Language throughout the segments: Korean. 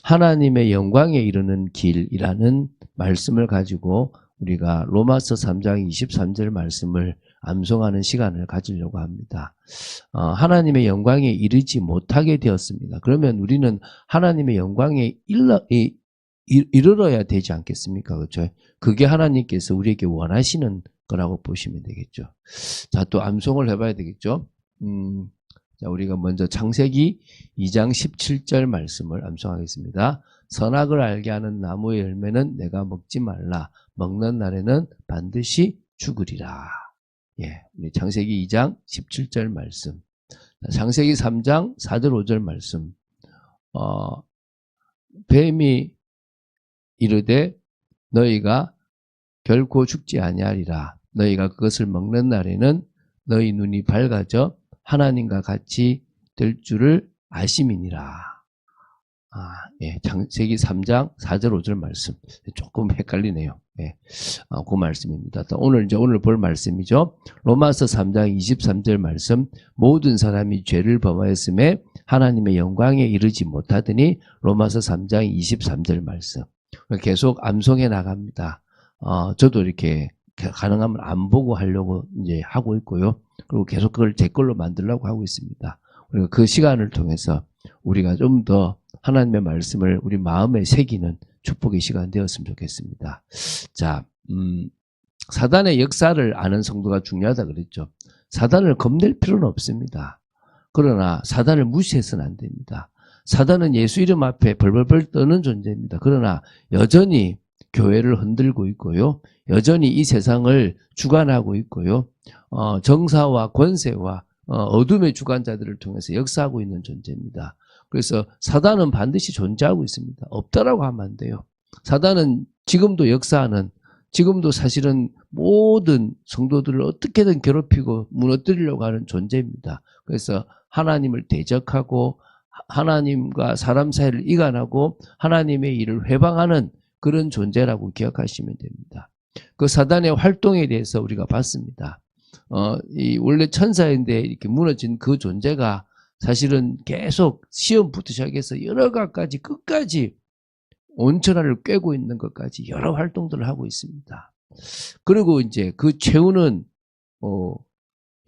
하나님의 영광에 이르는 길이라는 말씀을 가지고 우리가 로마서 3장 23절 말씀을 암송하는 시간을 가지려고 합니다. 하나님의 영광에 이르지 못하게 되었습니다. 그러면 우리는 하나님의 영광에 이르러야 되지 않겠습니까? 그렇죠? 그게 하나님께서 우리에게 원하시는 거라고 보시면 되겠죠. 자, 또 암송을 해봐야 되겠죠. 자, 우리가 먼저 창세기 2장 17절 말씀을 암송하겠습니다. 선악을 알게 하는 나무의 열매는 내가 먹지 말라. 먹는 날에는 반드시 죽으리라. 예, 우리 창세기 2장 17절 말씀. 창세기 3장 4절 5절 말씀. 뱀이 이르되 너희가 결코 죽지 아니하리라. 너희가 그것을 먹는 날에는 너희 눈이 밝아져 하나님과 같이 될 줄을 아심이니라. 예, 창세기 3장 4절 5절 말씀. 조금 헷갈리네요. 예, 그 말씀입니다. 오늘 볼 말씀이죠. 로마서 3장 23절 말씀. 모든 사람이 죄를 범하였음에 하나님의 영광에 이르지 못하더니 로마서 3장 23절 말씀. 계속 암송해 나갑니다. 저도 이렇게 가능하면 안 보고 하려고 이제 하고 있고요. 그리고 계속 그걸 제 걸로 만들려고 하고 있습니다. 그리고 그 시간을 통해서 우리가 좀 더 하나님의 말씀을 우리 마음에 새기는 축복의 시간 되었으면 좋겠습니다. 자, 사단의 역사를 아는 성도가 중요하다 그랬죠. 사단을 겁낼 필요는 없습니다. 그러나 사단을 무시해서는 안 됩니다. 사단은 예수 이름 앞에 벌벌벌 떠는 존재입니다. 그러나 여전히 교회를 흔들고 있고요. 여전히 이 세상을 주관하고 있고요. 정사와 권세와 어둠의 주관자들을 통해서 역사하고 있는 존재입니다. 그래서 사단은 반드시 존재하고 있습니다. 없다라고 하면 안 돼요. 사단은 지금도 역사하는, 지금도 사실은 모든 성도들을 어떻게든 괴롭히고 무너뜨리려고 하는 존재입니다. 그래서 하나님을 대적하고 하나님과 사람 사이를 이간하고 하나님의 일을 회방하는 그런 존재라고 기억하시면 됩니다. 그 사단의 활동에 대해서 우리가 봤습니다. 원래 천사인데 이렇게 무너진 그 존재가 사실은 계속 시험부터 시작해서 여러 가지 끝까지 온천하를 꿰고 있는 것까지 여러 활동들을 하고 있습니다. 그리고 이제 그 최후는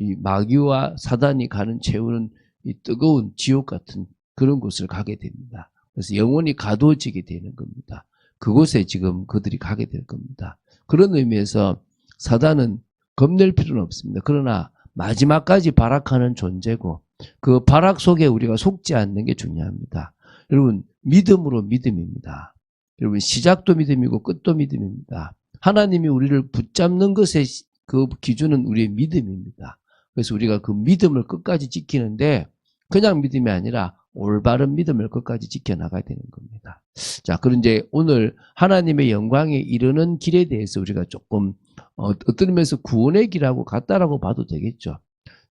이 마귀와 사단이 가는 최후는 이 뜨거운 지옥 같은 그런 곳을 가게 됩니다. 그래서 영원히 가두어지게 되는 겁니다. 그곳에 지금 그들이 가게 될 겁니다. 그런 의미에서 사단은 겁낼 필요는 없습니다. 그러나 마지막까지 발악하는 존재고 그 발악 속에 우리가 속지 않는 게 중요합니다. 여러분, 믿음으로 믿음입니다. 여러분, 시작도 믿음이고 끝도 믿음입니다. 하나님이 우리를 붙잡는 것의 그 기준은 우리의 믿음입니다. 그래서 우리가 그 믿음을 끝까지 지키는데 그냥 믿음이 아니라 올바른 믿음을 끝까지 지켜나가야 되는 겁니다. 자, 그럼 이제 오늘 하나님의 영광에 이르는 길에 대해서 우리가 조금 어떤 의미에서 구원의 길하고 같다라고 봐도 되겠죠.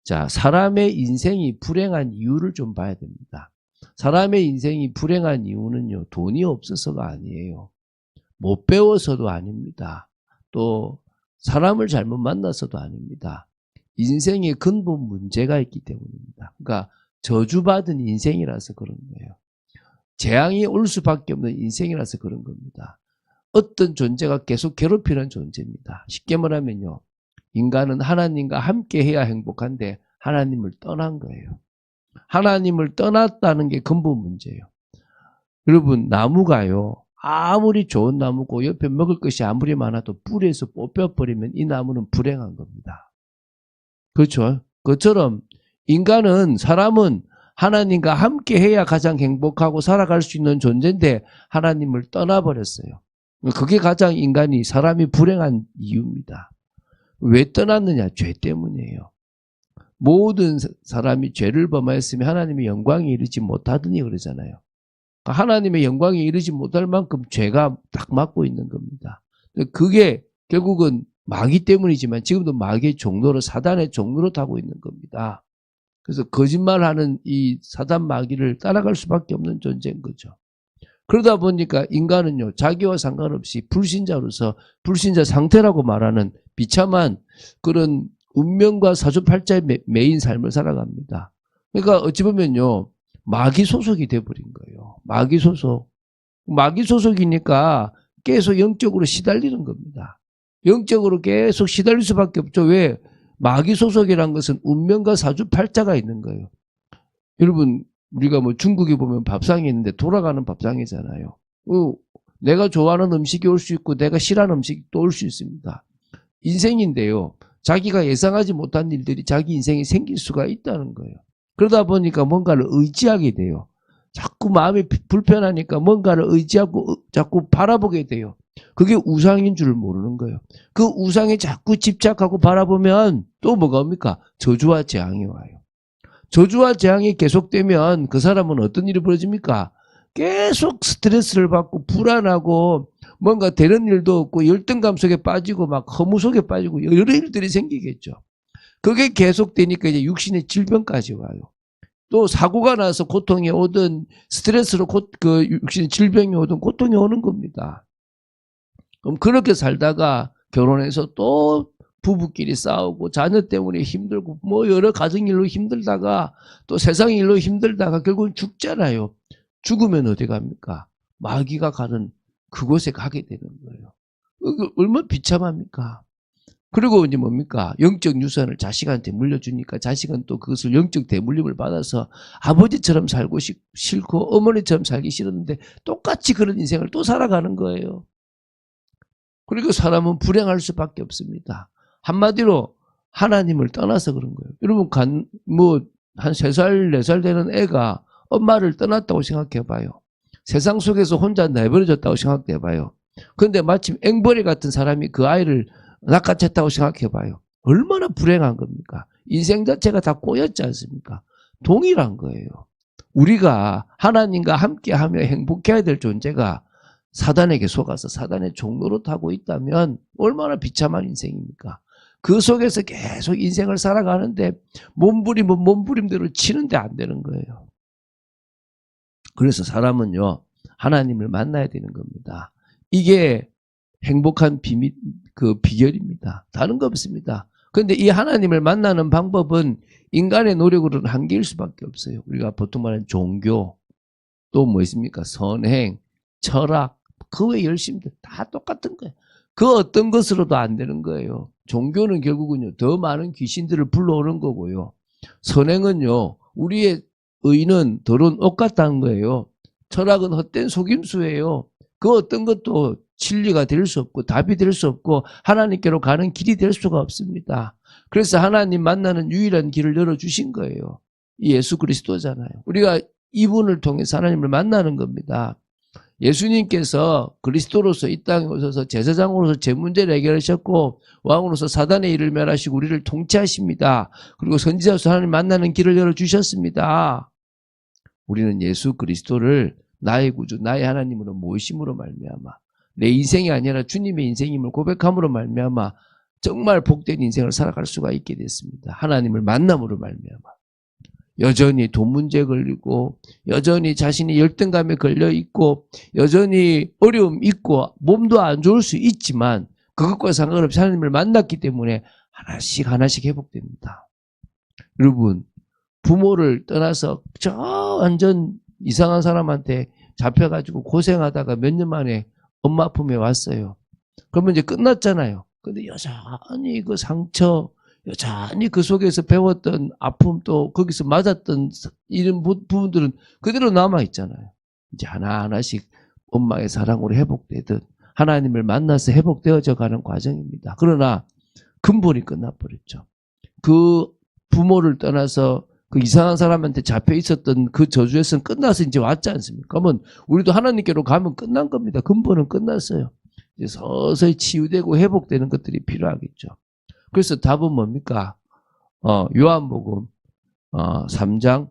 자, 사람의 인생이 불행한 이유를 좀 봐야 됩니다. 사람의 인생이 불행한 이유는요, 돈이 없어서가 아니에요. 못 배워서도 아닙니다. 또 사람을 잘못 만나서도 아닙니다. 인생에 근본 문제가 있기 때문입니다. 그러니까 저주받은 인생이라서 그런 거예요. 재앙이 올 수밖에 없는 인생이라서 그런 겁니다. 어떤 존재가 계속 괴롭히는 존재입니다. 쉽게 말하면요, 인간은 하나님과 함께 해야 행복한데 하나님을 떠난 거예요. 하나님을 떠났다는 게 근본 문제예요. 여러분, 나무가요, 아무리 좋은 나무고 옆에 먹을 것이 아무리 많아도 뿌리에서 뽑혀버리면 이 나무는 불행한 겁니다. 그렇죠? 그것처럼 사람은 하나님과 함께 해야 가장 행복하고 살아갈 수 있는 존재인데 하나님을 떠나버렸어요. 그게 가장 사람이 불행한 이유입니다. 왜 떠났느냐? 죄 때문이에요. 모든 사람이 죄를 범하였으면 하나님의 영광에 이르지 못하더니 그러잖아요. 하나님의 영광에 이르지 못할 만큼 죄가 딱 막고 있는 겁니다. 그게 결국은 마귀 때문이지만 지금도 마귀의 종로로, 사단의 종로로 타고 있는 겁니다. 그래서 거짓말하는 이 사단 마귀를 따라갈 수밖에 없는 존재인 거죠. 그러다 보니까 인간은요, 자기와 상관없이 불신자로서 불신자 상태라고 말하는 비참한 그런 운명과 사주팔자에 매인 삶을 살아갑니다. 그러니까 어찌 보면요, 마귀 소속이 돼버린 거예요. 마귀 소속. 마귀 소속이니까 계속 영적으로 시달리는 겁니다. 영적으로 계속 시달릴 수밖에 없죠. 왜? 마귀 소속이란 것은 운명과 사주팔자가 있는 거예요. 여러분, 우리가 뭐 중국에 보면 밥상이 있는데 돌아가는 밥상이잖아요. 내가 좋아하는 음식이 올 수 있고 내가 싫어하는 음식이 또 올 수 있습니다. 인생인데요. 자기가 예상하지 못한 일들이 자기 인생에 생길 수가 있다는 거예요. 그러다 보니까 뭔가를 의지하게 돼요. 자꾸 마음이 불편하니까 뭔가를 의지하고 자꾸 바라보게 돼요. 그게 우상인 줄 모르는 거예요. 그 우상에 자꾸 집착하고 바라보면 또 뭐가 옵니까? 저주와 재앙이 와요. 저주와 재앙이 계속되면 그 사람은 어떤 일이 벌어집니까? 계속 스트레스를 받고 불안하고 뭔가 되는 일도 없고 열등감 속에 빠지고 막 허무 속에 빠지고 여러 일들이 생기겠죠. 그게 계속되니까 이제 육신의 질병까지 와요. 또 사고가 나서 고통이 오든 스트레스로 그 육신의 질병이 오든 고통이 오는 겁니다. 그럼 그렇게 살다가 결혼해서 또 부부끼리 싸우고 자녀 때문에 힘들고 뭐 여러 가정 일로 힘들다가 또 세상 일로 힘들다가 결국은 죽잖아요. 죽으면 어디 갑니까? 마귀가 가는 그곳에 가게 되는 거예요. 얼마나 비참합니까? 그리고 이제 뭡니까? 영적 유산을 자식한테 물려주니까 자식은 또 그것을 영적 대물림을 받아서 아버지처럼 살고 싫고 어머니처럼 살기 싫었는데 똑같이 그런 인생을 또 살아가는 거예요. 그리고 사람은 불행할 수밖에 없습니다. 한마디로 하나님을 떠나서 그런 거예요. 여러분 한 3살, 4살 되는 애가 엄마를 떠났다고 생각해 봐요. 세상 속에서 혼자 내버려졌다고 생각해 봐요. 그런데 마침 앵벌이 같은 사람이 그 아이를 낚아챘다고 생각해 봐요. 얼마나 불행한 겁니까? 인생 자체가 다 꼬였지 않습니까? 동일한 거예요. 우리가 하나님과 함께하며 행복해야 될 존재가 사단에게 속아서 사단의 종로로 타고 있다면 얼마나 비참한 인생입니까? 그 속에서 계속 인생을 살아가는데 몸부림은 몸부림대로 치는데 안 되는 거예요. 그래서 사람은요, 하나님을 만나야 되는 겁니다. 이게 행복한 비결입니다. 다른 거 없습니다. 그런데 이 하나님을 만나는 방법은 인간의 노력으로는 한계일 수밖에 없어요. 우리가 보통 말하는 종교, 또 뭐 있습니까? 선행, 철학, 그 외 열심들 다 똑같은 거예요. 그 어떤 것으로도 안 되는 거예요. 종교는 결국은요, 더 많은 귀신들을 불러오는 거고요. 선행은요, 우리의 의는 더러운 옷 같다는 거예요. 철학은 헛된 속임수예요. 그 어떤 것도 진리가 될 수 없고 답이 될 수 없고 하나님께로 가는 길이 될 수가 없습니다. 그래서 하나님 만나는 유일한 길을 열어주신 거예요. 예수 그리스도잖아요. 우리가 이분을 통해서 하나님을 만나는 겁니다. 예수님께서 그리스도로서 이 땅에 오셔서 제사장으로서 제 문제를 해결하셨고 왕으로서 사단의 일을 멸하시고 우리를 통치하십니다. 그리고 선지자로서 하나님 만나는 길을 열어주셨습니다. 우리는 예수 그리스도를 나의 구주, 나의 하나님으로 모심으로 말미암아 내 인생이 아니라 주님의 인생임을 고백함으로 말미암아 정말 복된 인생을 살아갈 수가 있게 됐습니다. 하나님을 만남으로 말미암아. 여전히 돈 문제에 걸리고 여전히 자신이 열등감에 걸려 있고 여전히 어려움 있고 몸도 안 좋을 수 있지만 그것과 상관없이 하나님을 만났기 때문에 하나씩 하나씩 회복됩니다. 여러분, 부모를 떠나서 저 완전 이상한 사람한테 잡혀가지고 고생하다가 몇 년 만에 엄마 품에 왔어요. 그러면 이제 끝났잖아요. 근데 여전히 그 상처, 여전히 그 속에서 배웠던 아픔 또 거기서 맞았던 이런 부분들은 그대로 남아있잖아요. 이제 하나하나씩 엄마의 사랑으로 회복되듯 하나님을 만나서 회복되어져 가는 과정입니다. 그러나 근본이 끝나버렸죠. 그 부모를 떠나서 그 이상한 사람한테 잡혀 있었던 그 저주에서는 끝나서 이제 왔지 않습니까? 그러면 우리도 하나님께로 가면 끝난 겁니다. 근본은 끝났어요. 이제 서서히 치유되고 회복되는 것들이 필요하겠죠. 그래서 답은 뭡니까? 요한복음 1장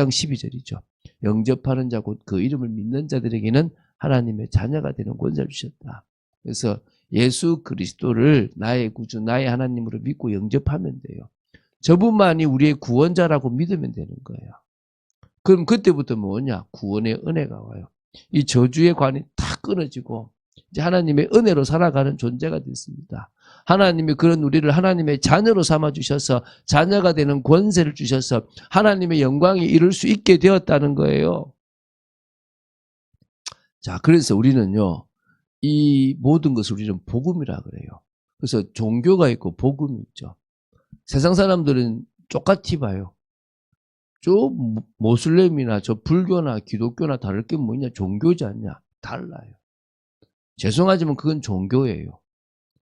12절이죠. 영접하는 자 곧 그 이름을 믿는 자들에게는 하나님의 자녀가 되는 권세를 주셨다. 그래서 예수 그리스도를 나의 구주, 나의 하나님으로 믿고 영접하면 돼요. 저분만이 우리의 구원자라고 믿으면 되는 거예요. 그럼 그때부터 뭐냐? 구원의 은혜가 와요. 이 저주의 관이 탁 끊어지고 이제 하나님의 은혜로 살아가는 존재가 됐습니다. 하나님이 그런 우리를 하나님의 자녀로 삼아주셔서 자녀가 되는 권세를 주셔서 하나님의 영광에 이룰 수 있게 되었다는 거예요. 자, 그래서 우리는요, 이 모든 것을 우리는 복음이라 그래요. 그래서 종교가 있고 복음이 있죠. 세상 사람들은 똑같이 봐요. 저 모슬렘이나 저 불교나 기독교나 다를 게 뭐냐? 종교지 않냐? 달라요. 죄송하지만 그건 종교예요.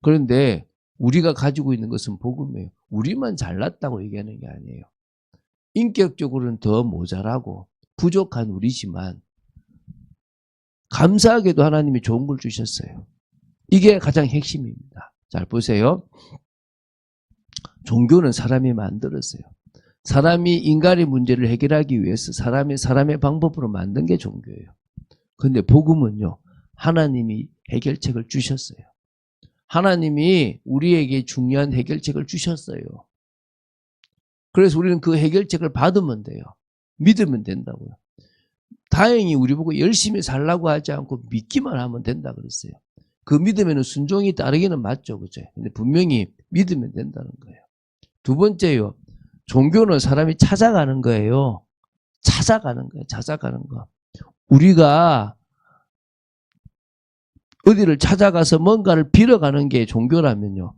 그런데 우리가 가지고 있는 것은 복음이에요. 우리만 잘났다고 얘기하는 게 아니에요. 인격적으로는 더 모자라고 부족한 우리지만 감사하게도 하나님이 좋은 걸 주셨어요. 이게 가장 핵심입니다. 잘 보세요. 종교는 사람이 만들었어요. 사람이 인간의 문제를 해결하기 위해서 사람의 방법으로 만든 게 종교예요. 그런데 복음은요, 하나님이 해결책을 주셨어요. 하나님이 우리에게 중요한 해결책을 주셨어요. 그래서 우리는 그 해결책을 받으면 돼요. 믿으면 된다고요. 다행히 우리 보고 열심히 살라고 하지 않고 믿기만 하면 된다 그랬어요. 그 믿음에는 순종이 따르기는 맞죠. 그죠? 근데 분명히 믿으면 된다는 거예요. 두 번째요. 종교는 사람이 찾아가는 거예요. 찾아가는 거예요. 찾아가는 거. 우리가 어디를 찾아가서 뭔가를 빌어가는 게 종교라면요.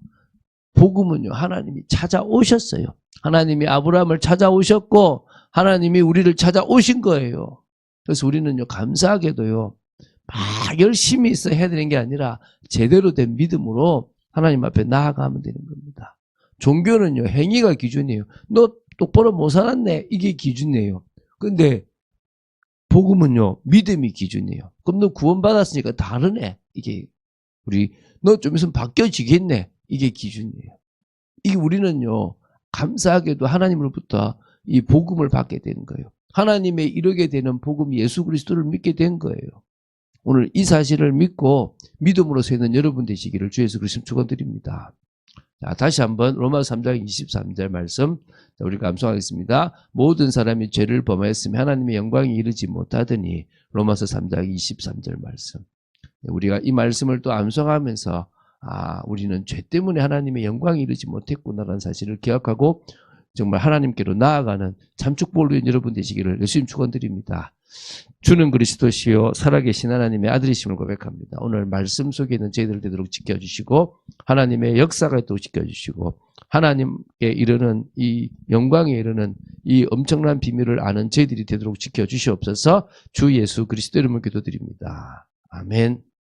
복음은요. 하나님이 찾아오셨어요. 하나님이 아브라함을 찾아오셨고 하나님이 우리를 찾아오신 거예요. 그래서 우리는요. 감사하게도요. 막 열심히 있어 해야 되는 게 아니라 제대로 된 믿음으로 하나님 앞에 나아가면 되는 겁니다. 종교는요. 행위가 기준이에요. 너 똑바로 못 살았네. 이게 기준이에요. 근데 복음은요. 믿음이 기준이에요. 그럼 너 구원받았으니까 다르네. 이게 너 좀 있으면 바뀌어지겠네. 이게 기준이에요. 이게 우리는요. 감사하게도 하나님으로부터 이 복음을 받게 되는 거예요. 하나님의 이르게 되는 복음 예수 그리스도를 믿게 된 거예요. 오늘 이 사실을 믿고 믿음으로 서는 여러분 되시기를 주 예수 그리스도 축원드립니다. 자, 다시 한번 로마서 3장 23절 말씀 우리가 암송하겠습니다. 모든 사람이 죄를 범하였으며 하나님의 영광에 이르지 못하더니 로마서 3장 23절 말씀. 우리가 이 말씀을 또 암송하면서 우리는 죄 때문에 하나님의 영광에 이르지 못했구나라는 사실을 기억하고 정말 하나님께로 나아가는 참 축복을 누린 여러분 되시기를 예수님 축원드립니다. 주는 그리스도시요 살아계신 하나님의 아들이심을 고백합니다. 오늘 말씀 속에 있는 저희들 되도록 지켜주시고 하나님의 역사가 있도록 지켜주시고 하나님께 이르는 이 영광에 이르는 이 엄청난 비밀을 아는 저희들이 되도록 지켜주시옵소서. 주 예수 그리스도 이름으로 기도드립니다. 아멘.